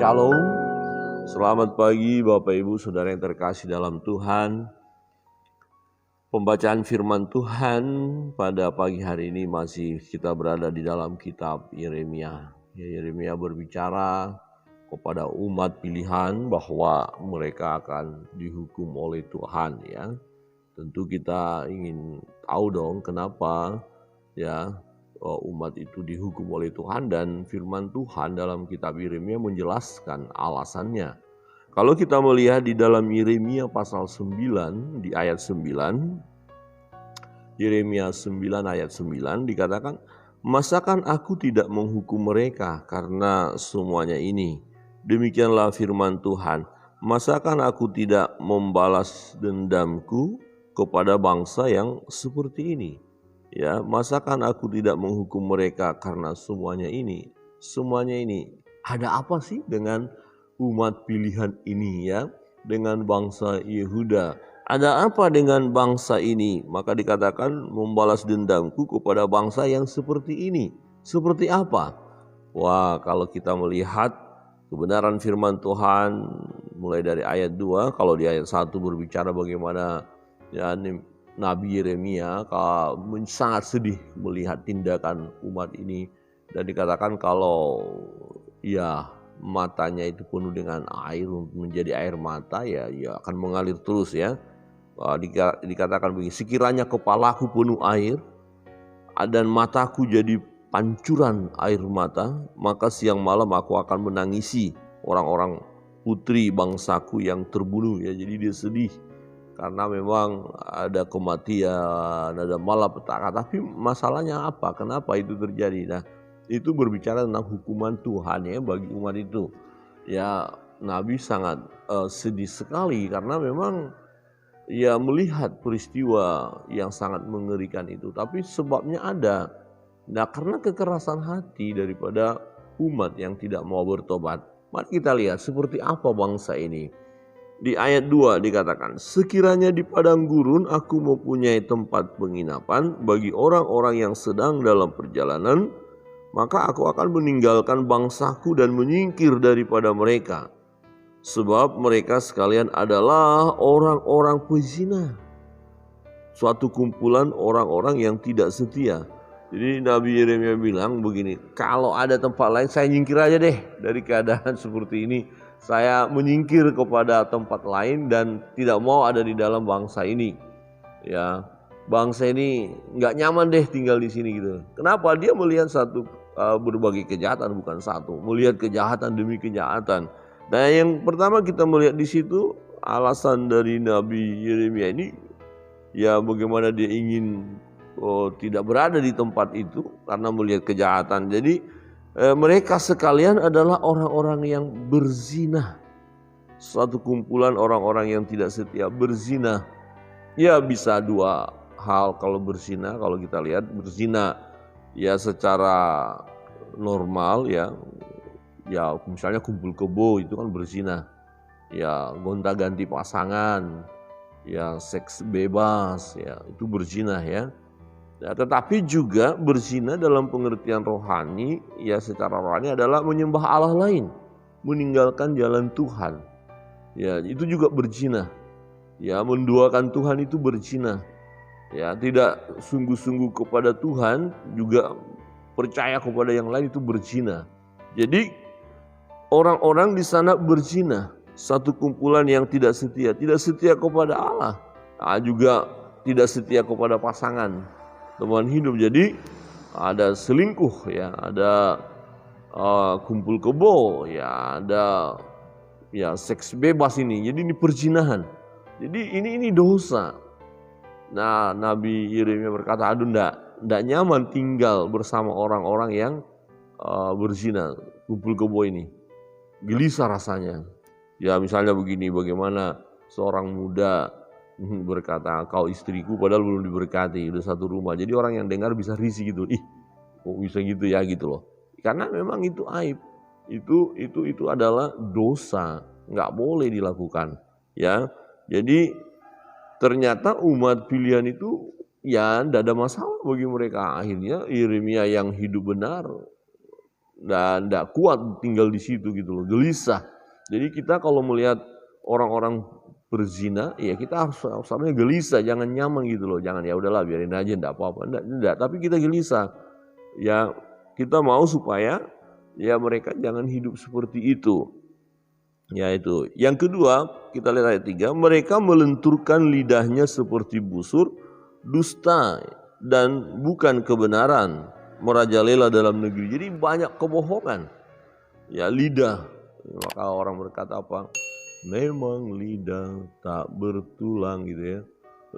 Shalom, selamat pagi Bapak Ibu Saudara yang terkasih dalam Tuhan. Pembacaan firman Tuhan pada pagi hari ini masih kita berada di dalam kitab Yeremia. Yeremia berbicara kepada umat pilihan bahwa mereka akan dihukum oleh Tuhan ya. Tentu kita ingin tahu dong kenapa ya umat itu dihukum oleh Tuhan, dan firman Tuhan dalam kitab Yeremia menjelaskan alasannya. Kalau kita melihat di dalam Yeremia pasal 9 di ayat 9, Yeremia 9 ayat 9 dikatakan, "Masakan aku tidak menghukum mereka karena semuanya ini? Demikianlah firman Tuhan, masakan aku tidak membalas dendamku kepada bangsa yang seperti ini? Ya, masakan aku tidak menghukum mereka karena semuanya ini?" Semuanya ini, ada apa sih dengan umat pilihan ini ya? Dengan bangsa Yehuda. Ada apa dengan bangsa ini? Maka dikatakan membalas dendamku kepada bangsa yang seperti ini. Seperti apa? Wah, kalau kita melihat kebenaran firman Tuhan mulai dari ayat 2, kalau di ayat 1 berbicara bagaimana ya Nabi Yeremia sangat sedih melihat tindakan umat ini, dan dikatakan kalau ya matanya itu penuh dengan air menjadi air mata ya akan mengalir terus ya. Dikatakan begini, sekiranya kepalaku penuh air dan mataku jadi pancuran air mata, maka siang malam aku akan menangisi orang-orang putri bangsaku yang terbunuh ya. Jadi dia sedih karena memang ada kematian, ada malapetaka. Tapi masalahnya apa? Kenapa itu terjadi? Nah, itu berbicara tentang hukuman Tuhan ya bagi umat itu. Ya, Nabi sangat sedih sekali karena memang ya melihat peristiwa yang sangat mengerikan itu. Tapi sebabnya ada. Nah, karena kekerasan hati daripada umat yang tidak mau bertobat. Mari kita lihat seperti apa bangsa ini. Di ayat 2 dikatakan, sekiranya di padang gurun aku mempunyai tempat penginapan bagi orang-orang yang sedang dalam perjalanan, maka aku akan meninggalkan bangsaku dan menyingkir daripada mereka. Sebab mereka sekalian adalah orang-orang pezina, suatu kumpulan orang-orang yang tidak setia. Jadi Nabi Yeremia bilang begini, kalau ada tempat lain saya nyingkir aja deh dari keadaan seperti ini. Saya menyingkir kepada tempat lain dan tidak mau ada di dalam bangsa ini. Ya, bangsa ini nggak nyaman deh tinggal di sini gitu. Kenapa? Dia melihat berbagai kejahatan, bukan satu, melihat kejahatan demi kejahatan. Nah, yang pertama kita melihat di situ alasan dari Nabi Yeremia ini, ya bagaimana dia ingin tidak berada di tempat itu karena melihat kejahatan. Jadi mereka sekalian adalah orang-orang yang berzina. Suatu kumpulan orang-orang yang tidak setia berzina. Ya bisa dua hal kalau berzina. Kalau kita lihat berzina ya secara normal ya misalnya kumpul kebo itu kan berzina. Ya gonta-ganti pasangan, ya seks bebas ya itu berzina ya. Ya, tetapi juga berzina dalam pengertian rohani, ya secara rohani adalah menyembah Allah lain, meninggalkan jalan Tuhan. Ya, itu juga berzina. Ya, menduakan Tuhan itu berzina. Ya, tidak sungguh-sungguh kepada Tuhan, juga percaya kepada yang lain itu berzina. Jadi orang-orang di sana berzina, satu kumpulan yang tidak setia kepada Allah, juga tidak setia kepada pasangan teman hidup. Jadi ada selingkuh ya, ada kumpul kebo ya, ada ya seks bebas ini. Jadi ini perzinahan. Jadi ini dosa. Nah, Nabi Yeremia berkata, aduh enggak nyaman tinggal bersama orang-orang yang berzina, kumpul kebo ini. Gelisah rasanya. Ya misalnya begini, bagaimana seorang muda berkata, kau istriku, padahal belum diberkati, udah satu rumah. Jadi orang yang dengar bisa risih gitu, kok bisa gitu ya gitu loh. Karena memang itu aib, itu adalah dosa, nggak boleh dilakukan. Ya, jadi ternyata umat pilihan itu ya tidak ada masalah bagi mereka. Akhirnya Yeremia yang hidup benar dan tidak kuat tinggal di situ gitu loh, gelisah. Jadi kita kalau melihat orang-orang berzina, ya kita harusnya gelisah, jangan nyaman gitu loh, jangan ya udahlah biarin aja enggak apa-apa, enggak, tapi kita gelisah. Ya kita mau supaya ya mereka jangan hidup seperti itu. Ya itu. Yang kedua, kita lihat ayat 3, mereka melenturkan lidahnya seperti busur, dusta dan bukan kebenaran, merajalela dalam negeri. Jadi banyak kebohongan. Ya lidah. Maka orang berkata apa? Memang lidah tak bertulang gitu ya.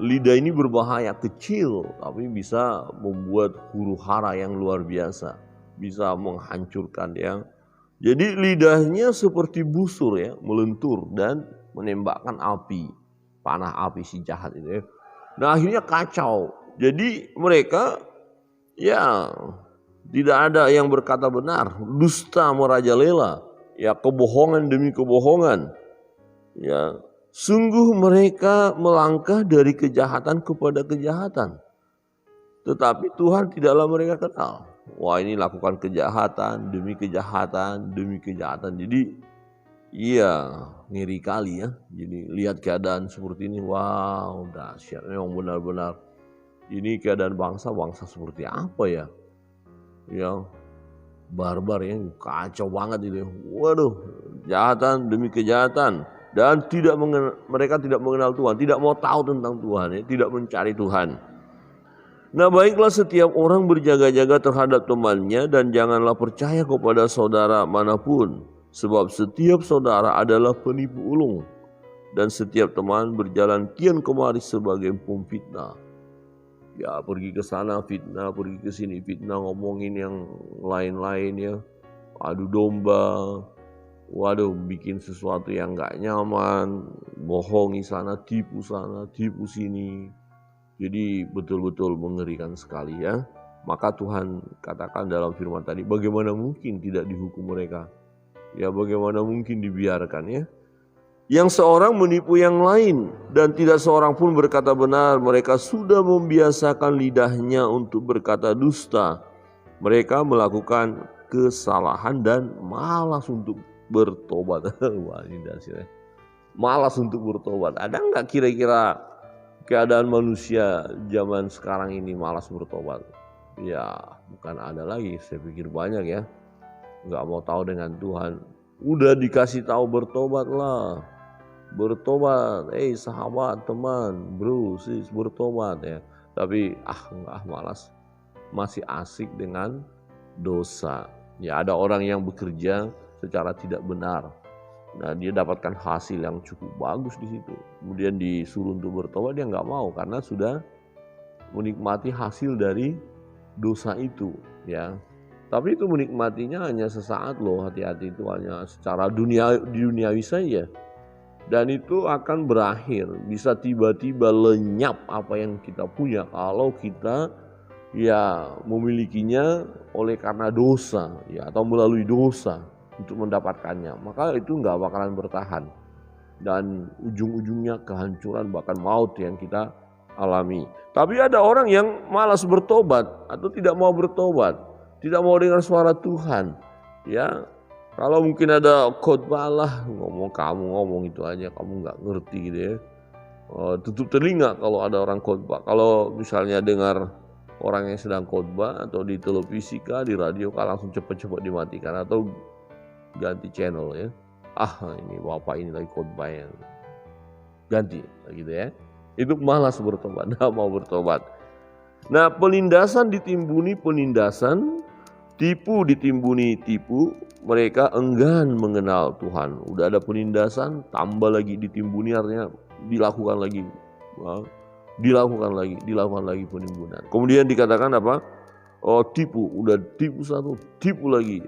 Lidah ini berbahaya, kecil tapi bisa membuat huru hara yang luar biasa. Bisa menghancurkan yang. Jadi lidahnya seperti busur ya, melentur dan menembakkan api, panah api si jahat itu ya. Nah akhirnya kacau. Jadi mereka ya tidak ada yang berkata benar, dusta merajalela, ya kebohongan demi kebohongan. Ya, sungguh mereka melangkah dari kejahatan kepada kejahatan. Tetapi Tuhan tidaklah mereka kenal. Wah ini lakukan kejahatan demi kejahatan demi kejahatan. Jadi iya ngeri kali ya. Jadi lihat keadaan seperti ini. Wow dahsyat memang benar-benar. Ini keadaan bangsa seperti apa ya? Ya barbar ya, kacau banget itu. Waduh, kejahatan demi kejahatan. Dan mereka tidak mengenal Tuhan. Tidak mau tahu tentang Tuhan ya. Tidak mencari Tuhan. Nah baiklah setiap orang berjaga-jaga terhadap temannya dan janganlah percaya kepada saudara manapun. Sebab setiap saudara adalah penipu ulung dan setiap teman berjalan kian kemari sebagai pemfitnah. Ya pergi ke sana fitnah, pergi ke sini fitnah, ngomongin yang lain-lain ya. Adu domba, waduh bikin sesuatu yang gak nyaman, bohongi sana, tipu sini. Jadi betul-betul mengerikan sekali ya. Maka Tuhan katakan dalam firman tadi, bagaimana mungkin tidak dihukum mereka? Ya bagaimana mungkin dibiarkan ya? Yang seorang menipu yang lain dan tidak seorang pun berkata benar. Mereka sudah membiasakan lidahnya untuk berkata dusta. Mereka melakukan kesalahan dan malas untuk bertobat. Wah ini dasarnya. Malas untuk bertobat. Ada nggak kira-kira keadaan manusia zaman sekarang ini malas bertobat? Ya bukan ada lagi, saya pikir banyak ya. Nggak mau tahu dengan Tuhan. Udah dikasih tahu bertobatlah. Bertobat, sahabat, teman, bro, sis bertobat ya. Tapi malas. Masih asik dengan dosa. Ya ada orang yang bekerja secara tidak benar. Nah dia dapatkan hasil yang cukup bagus di situ. Kemudian disuruh untuk bertobat dia nggak mau karena sudah menikmati hasil dari dosa itu ya. Tapi itu menikmatinya hanya sesaat loh, hati-hati itu hanya secara duniawi saja. Dan itu akan berakhir, bisa tiba-tiba lenyap apa yang kita punya kalau kita ya memilikinya oleh karena dosa ya atau melalui dosa untuk mendapatkannya. Maka itu nggak bakalan bertahan dan ujung-ujungnya kehancuran bahkan maut yang kita alami. Tapi ada orang yang malas bertobat atau tidak mau bertobat, tidak mau dengar suara Tuhan ya. Kalau mungkin ada khotbah lah, kamu ngomong itu aja, kamu nggak ngerti gitu ya. Tutup telinga kalau ada orang khotbah. Kalau misalnya dengar orang yang sedang khotbah atau di televisi kah, di radio kah, langsung cepat-cepat dimatikan atau ganti channel ya. Ini bapak ini lagi khotbah ya. Ganti gitu ya. Itu malas bertobat, nggak mau bertobat. Nah penindasan ditimbuni penindasan, tipu ditimbuni tipu. Mereka enggan mengenal Tuhan. Udah ada penindasan, tambah lagi ditimbuni, artinya dilakukan lagi. Dilakukan lagi penimbunan. Kemudian dikatakan apa? Tipu, udah tipu satu, tipu lagi.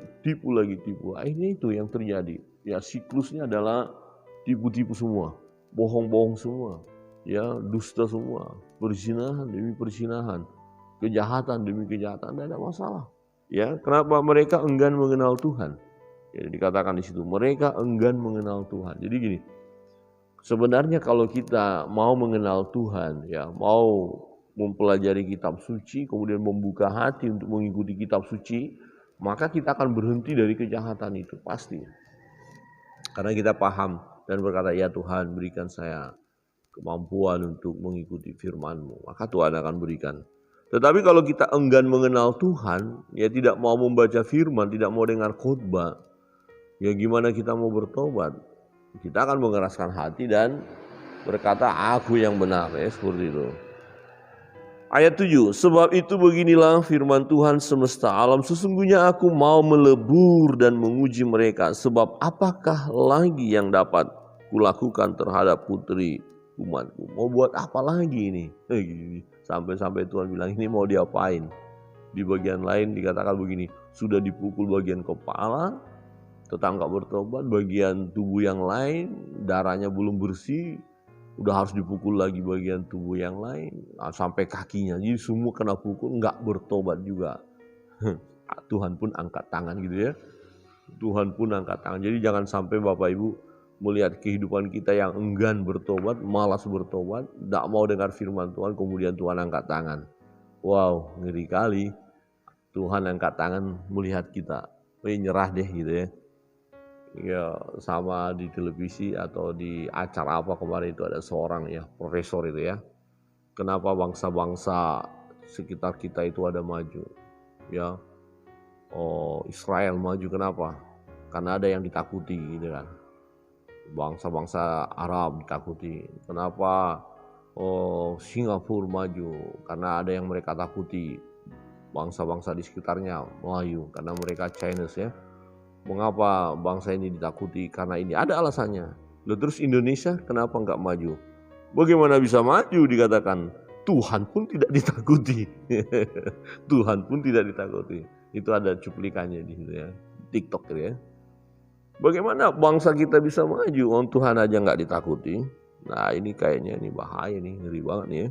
Akhirnya itu yang terjadi. Ya siklusnya adalah tipu-tipu semua, bohong-bohong semua, ya dusta semua, perzinahan demi perzinahan, kejahatan demi kejahatan, tidak ada masalah. Ya, kenapa mereka enggan mengenal Tuhan? Ya, dikatakan di situ mereka enggan mengenal Tuhan. Jadi gini, sebenarnya kalau kita mau mengenal Tuhan, ya mau mempelajari kitab suci, kemudian membuka hati untuk mengikuti kitab suci, maka kita akan berhenti dari kejahatan itu pasti. Karena kita paham dan berkata, ya Tuhan berikan saya kemampuan untuk mengikuti firman-Mu, maka Tuhan akan berikan. Tetapi kalau kita enggan mengenal Tuhan, ya tidak mau membaca firman, tidak mau dengar khotbah, ya gimana kita mau bertobat? Kita akan mengeraskan hati dan berkata, aku yang benar, ya seperti itu. Ayat 7, sebab itu beginilah firman Tuhan semesta alam, sesungguhnya aku mau melebur dan menguji mereka, sebab apakah lagi yang dapat kulakukan terhadap putri umatku? Mau buat apa lagi ini? Sampai-sampai Tuhan bilang, ini mau diapain? Di bagian lain dikatakan begini, sudah dipukul bagian kepala, tetap gak bertobat, bagian tubuh yang lain darahnya belum bersih, udah harus dipukul lagi bagian tubuh yang lain, sampai kakinya, jadi semua kena pukul, gak bertobat juga. Tuhan pun angkat tangan gitu ya. Tuhan pun angkat tangan. Jadi jangan sampai Bapak Ibu melihat kehidupan kita yang enggan bertobat, malas bertobat, gak mau dengar firman Tuhan, kemudian Tuhan angkat tangan. Wow, ngeri kali. Tuhan angkat tangan melihat kita, nyerah deh gitu ya. Ya sama di televisi atau di acara apa kemarin itu ada seorang ya profesor itu ya. Kenapa bangsa-bangsa sekitar kita itu ada maju? Ya, Israel maju kenapa? Karena ada yang ditakuti gitu kan. Bangsa-bangsa Arab ditakuti. Kenapa Singapura maju? Karena ada yang mereka takuti. Bangsa-bangsa di sekitarnya maju karena mereka Chinese ya. Mengapa bangsa ini ditakuti? Karena ini ada alasannya. Lalu terus Indonesia kenapa enggak maju? Bagaimana bisa maju dikatakan? Tuhan pun tidak ditakuti. Tuhan pun tidak ditakuti. Itu ada cuplikannya di situ ya. TikTok gitu ya. Bagaimana bangsa kita bisa maju? Tuhan aja enggak ditakuti. Nah ini kayaknya ini bahaya nih, ngeri banget nih ya.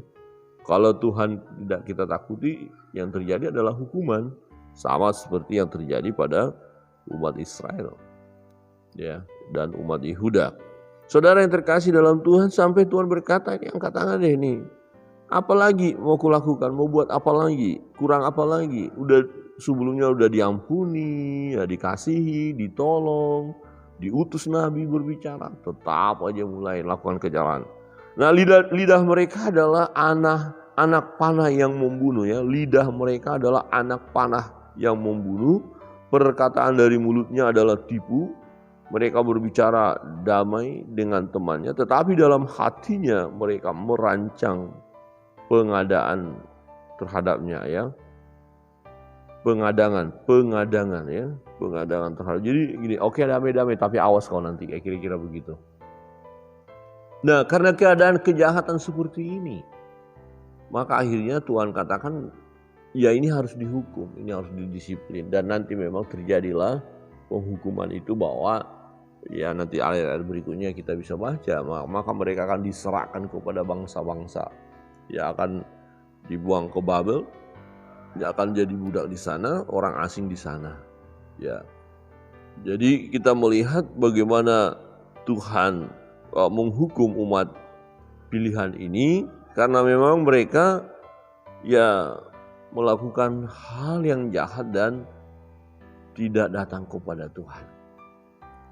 Kalau Tuhan tidak kita takuti, yang terjadi adalah hukuman. Sama seperti yang terjadi pada umat Israel ya dan umat Yehuda. Saudara yang terkasih dalam Tuhan, sampai Tuhan berkata, ini angkat tangan deh ini. Apalagi mau kulakukan? Mau buat apa lagi? Kurang apa lagi? Udah sebelumnya udah diampuni, ya dikasihi, ditolong, diutus nabi berbicara, tetap aja mulai lakukan kejahatan. Nah, lidah mereka adalah anak panah yang membunuh ya. Lidah mereka adalah anak panah yang membunuh. Perkataan dari mulutnya adalah tipu. Mereka berbicara damai dengan temannya, tetapi dalam hatinya mereka merancang pengadaan terhadapnya ya. Pengadangan ya. Pengadangan terhadap. Jadi gini, oke damai-damai tapi awas kau nanti, kayak kira-kira begitu. Nah, karena keadaan kejahatan seperti ini, maka akhirnya Tuhan katakan, ya ini harus dihukum, ini harus didisiplin. Dan nanti memang terjadilah penghukuman itu bahwa ya nanti ayat-ayat berikutnya kita bisa baca. Maka mereka akan diserahkan kepada bangsa-bangsa. Ya akan dibuang ke Babel. Ya akan jadi budak di sana, orang asing di sana. Ya. Jadi kita melihat bagaimana Tuhan menghukum umat pilihan ini. Karena memang mereka ya melakukan hal yang jahat dan tidak datang kepada Tuhan.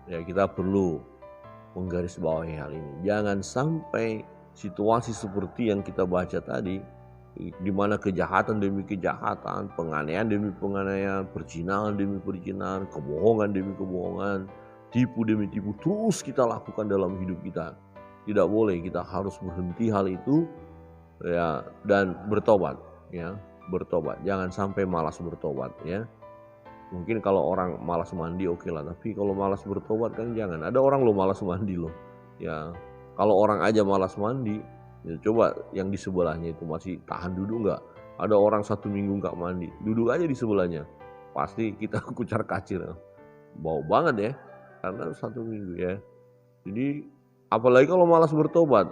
Ya kita perlu menggarisbawahi hal ini. Jangan sampai situasi seperti yang kita baca tadi, di mana kejahatan demi kejahatan, penganiayaan demi penganiayaan, perzinahan demi perzinahan, kebohongan demi kebohongan, tipu demi tipu, terus kita lakukan dalam hidup kita. Tidak boleh, kita harus berhenti hal itu ya dan bertobat ya. Bertobat, jangan sampai malas bertobat ya. Mungkin kalau orang malas mandi oke lah, tapi kalau malas bertobat kan jangan. Ada orang lo malas mandi loh ya. Kalau orang aja malas mandi ya, coba yang di sebelahnya itu masih tahan duduk nggak? Ada orang 1 minggu nggak mandi, duduk aja di sebelahnya, pasti kita kucar kacir, bau banget ya, karena 1 minggu ya. Jadi apalagi kalau malas bertobat,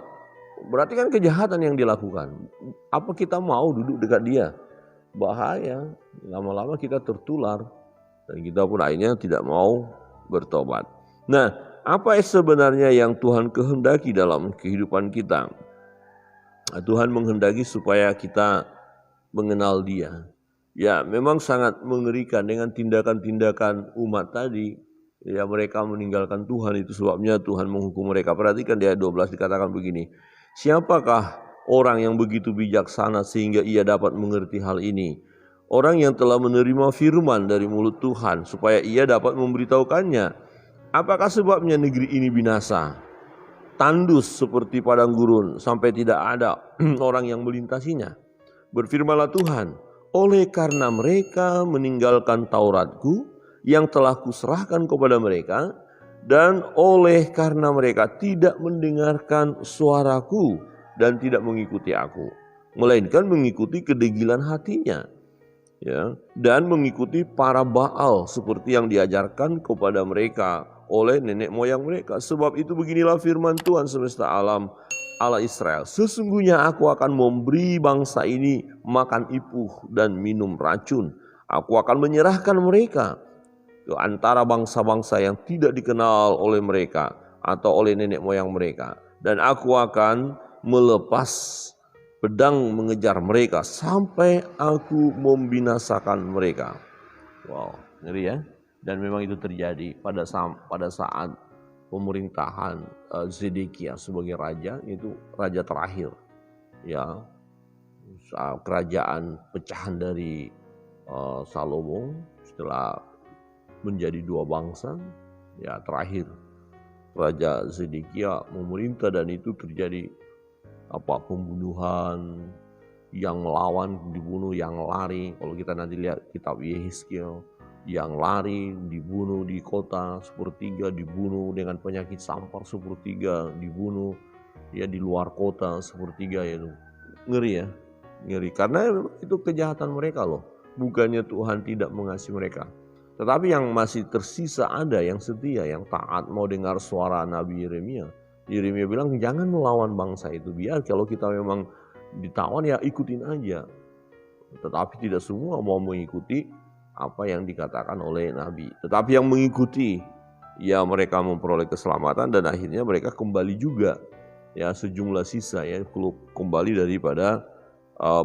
berarti kan kejahatan yang dilakukan. Apa kita mau duduk dekat dia? Bahaya, lama-lama kita tertular dan kita pun akhirnya tidak mau bertobat. Nah, apa sebenarnya yang Tuhan kehendaki dalam kehidupan kita? Tuhan menghendaki supaya kita mengenal Dia. Ya, memang sangat mengerikan dengan tindakan-tindakan umat tadi. Ya, mereka meninggalkan Tuhan, itu sebabnya Tuhan menghukum mereka. Perhatikan di ayat 12 dikatakan begini. Siapakah orang yang begitu bijaksana sehingga ia dapat mengerti hal ini? Orang yang telah menerima firman dari mulut Tuhan supaya ia dapat memberitahukannya. Apakah sebabnya negeri ini binasa? Tandus seperti padang gurun sampai tidak ada orang yang melintasinya. Berfirmanlah Tuhan, oleh karena mereka meninggalkan Tauratku yang telah kuserahkan kepada mereka, dan oleh karena mereka tidak mendengarkan suaraku dan tidak mengikuti aku, melainkan mengikuti kedegilan hatinya, ya, dan mengikuti para Baal seperti yang diajarkan kepada mereka oleh nenek moyang mereka. Sebab itu beginilah firman Tuhan semesta alam, Allah Israel, sesungguhnya aku akan memberi bangsa ini makan ipuh dan minum racun. Aku akan menyerahkan mereka ke antara bangsa-bangsa yang tidak dikenal oleh mereka atau oleh nenek moyang mereka. Dan aku akan melepas pedang mengejar mereka sampai aku membinasakan mereka. Wow, ngeri ya. Dan memang itu terjadi pada saat pemerintahan Zedekia sebagai raja, itu raja terakhir, ya, kerajaan pecahan dari Salomo setelah menjadi dua bangsa, ya, terakhir Raja Zedekia memerintah dan itu terjadi pembunuhan, yang melawan dibunuh, yang lari. Kalau kita nanti lihat kitab Yehezkiel, yang lari dibunuh di kota, sepertiga dibunuh dengan penyakit sampar, sepertiga dibunuh ya di luar kota, sepertiga. Ya, ngeri ya, ngeri, karena itu kejahatan mereka loh. Bukannya Tuhan tidak mengasihi mereka, tetapi yang masih tersisa ada yang setia, yang taat, mau dengar suara Nabi Yeremia. Yeremia bilang jangan melawan bangsa itu, biar kalau kita memang ditawan ya ikutin aja. Tetapi tidak semua mau mengikuti apa yang dikatakan oleh Nabi. Tetapi yang mengikuti, ya mereka memperoleh keselamatan dan akhirnya mereka kembali juga. Ya, sejumlah sisa ya kembali daripada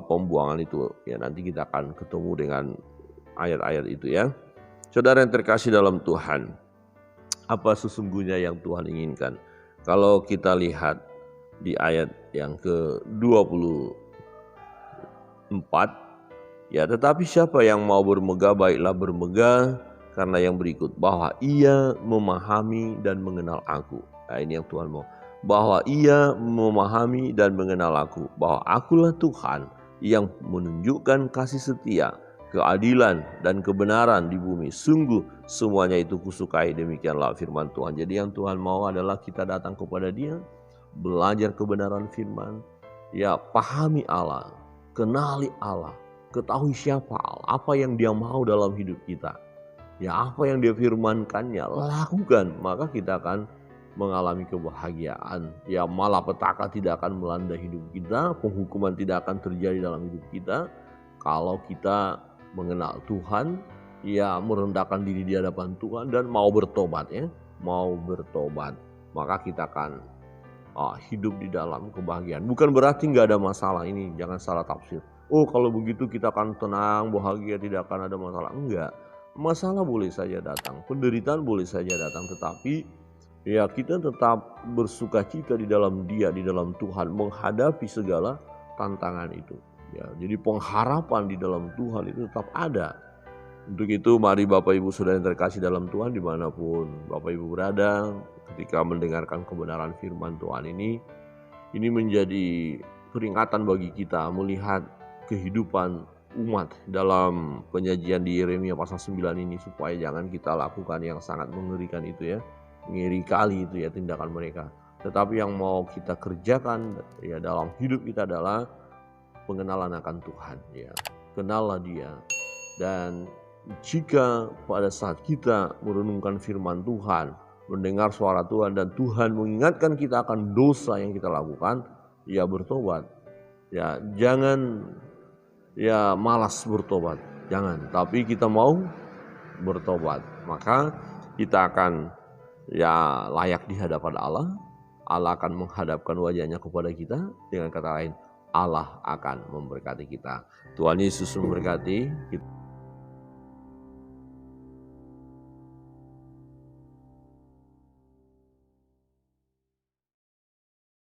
pembuangan itu. Ya, nanti kita akan ketemu dengan ayat-ayat itu ya. Saudara yang terkasih dalam Tuhan, apa sesungguhnya yang Tuhan inginkan? Kalau kita lihat di ayat yang ke-24, ya, tetapi siapa yang mau bermegah, baiklah bermegah karena yang berikut, bahwa ia memahami dan mengenal aku. Nah, ini yang Tuhan mau, bahwa ia memahami dan mengenal aku, bahwa akulah Tuhan yang menunjukkan kasih setia, keadilan dan kebenaran di bumi. Sungguh semuanya itu kusukai, demikianlah firman Tuhan. Jadi yang Tuhan mau adalah kita datang kepada Dia, belajar kebenaran firman, ya, pahami Allah, kenali Allah, ketahui siapa Allah, apa yang Dia mau dalam hidup kita, ya, apa yang Dia firmankannya, lakukan, maka kita akan mengalami kebahagiaan. Ya, malapetaka tidak akan melanda hidup kita, penghukuman tidak akan terjadi dalam hidup kita kalau kita mengenal Tuhan, ya, merendahkan diri di hadapan Tuhan dan mau bertobat ya, mau bertobat, maka kita akan hidup di dalam kebahagiaan. Bukan berarti nggak ada masalah, ini jangan salah tafsir. Oh, kalau begitu kita akan tenang, bahagia, tidak akan ada masalah. Enggak, masalah boleh saja datang, penderitaan boleh saja datang, tetapi ya kita tetap bersukacita di dalam Dia, di dalam Tuhan, menghadapi segala tantangan itu. Ya, jadi pengharapan di dalam Tuhan itu tetap ada. Untuk itu mari Bapak Ibu Saudara yang terkasih dalam Tuhan, dimanapun Bapak Ibu berada, ketika mendengarkan kebenaran firman Tuhan ini menjadi peringatan bagi kita melihat kehidupan umat dalam penyajian di Yeremia pasal 9 ini, supaya jangan kita lakukan yang sangat mengerikan itu ya, ngeri kali itu ya tindakan mereka. Tetapi yang mau kita kerjakan ya dalam hidup kita adalah pengenalan akan Tuhan ya. Kenallah Dia, dan jika pada saat kita merenungkan firman Tuhan, mendengar suara Tuhan, dan Tuhan mengingatkan kita akan dosa yang kita lakukan, ya bertobat. Ya, jangan ya malas bertobat, jangan. Tapi kita mau bertobat, maka kita akan ya layak di hadapan Allah. Allah akan menghadapkan wajahnya kepada kita. Dengan kata lain, Allah akan memberkati kita. Tuhan Yesus memberkati kita.